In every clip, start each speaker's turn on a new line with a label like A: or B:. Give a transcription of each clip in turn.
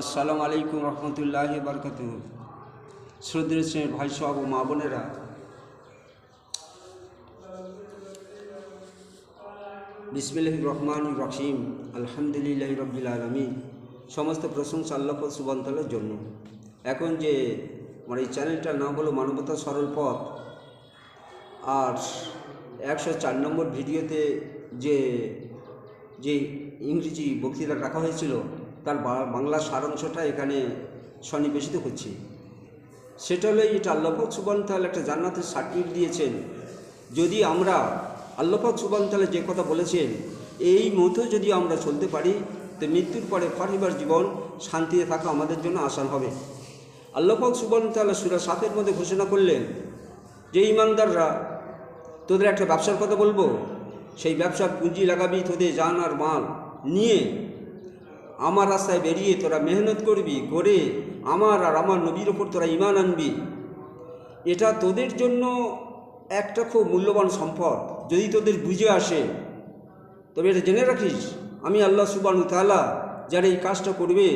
A: আসসালামু আলাইকুম রহমতুল্লাহি বারকাতুহ। শ্রদ্ধেয় স্নেহের ভাই সব ও মা বোনেরা, বিসমিল্লাহির রহমানির রহিম, আলহামদুলিল্লাহি রাব্বিল আলামিন। সমস্ত প্রশংসা আল্লাহ সুবহানাহু ওয়া তাআলার জন্য। এখন যে আমার এই চ্যানেলটার নাম হলো মানবতা সরল পথ, আর 104 নম্বর ভিডিওতে যে যে ইংরেজি বক্তৃতা রাখা হয়েছিল তার বাংলা সারাংশটা এখানে সন্নিবেশিত হচ্ছে। সেটা হলো এটা আল্লাহ পাক সুবহানাহু ওয়া তাআলা একটা জান্নাতের সার্টিফিকেট দিয়েছেন। যদি আমরা আল্লাহ পাক সুবহানাহু ওয়া তাআলা যে কথা বলেছেন এই মতো যদি আমরা চলতে পারি, তো মৃত্যুর পরে পরিবার জীবন শান্তিতে থাকা আমাদের জন্য আসান হবে। আল্লাহ পাক সুবহানাহু ওয়া তাআলা সূরা সাফের মধ্যে ঘোষণা করলেন যে ইমানদাররা, তোদের একটা ব্যবসার কথা বলবো, সেই ব্যবসার পুঁজি লাগাবি, তোদের জান আর মাল নিয়ে আমার রাস্তায় বেরিয়ে তোরা মেহনত করবি, করে আমার আর আমার নবীর ওপর তোরা ঈমান আনবি। এটা তোদের জন্য একটা খুব মূল্যবান সম্পদ। যদি তোদের বুঝে আসে তবে এটা জেনে রাখিস, আমি আল্লাহ সুবহানাহু ওয়া তাআলা যারা এই কাজটা করবে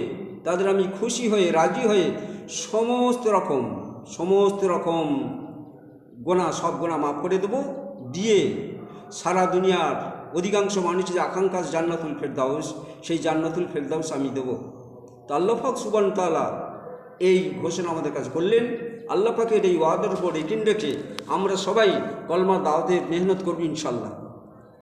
A: তাদের আমি খুশি হয়ে রাজি হয়ে সমস্ত রকম সব গোনা মাফ করে দেবো, দিয়ে সারা দুনিয়ার অধিকাংশ মানুষের যে আকাঙ্ক্ষা জান্নাতুল ফেরদাউস, সেই জান্নাতুল ফেরদাউস আমি দেবো। তো আল্লাহ পাক সুবহানাহু ওয়া তাআলা এই ঘোষণা আমাদের কাছে করলেন। আল্লাহ পাকের এই ওয়াদার উপর ইকিন রেখে আমরা সবাই কলমা দাওয়াতে মেহনত করব ইনশাআল্লাহ।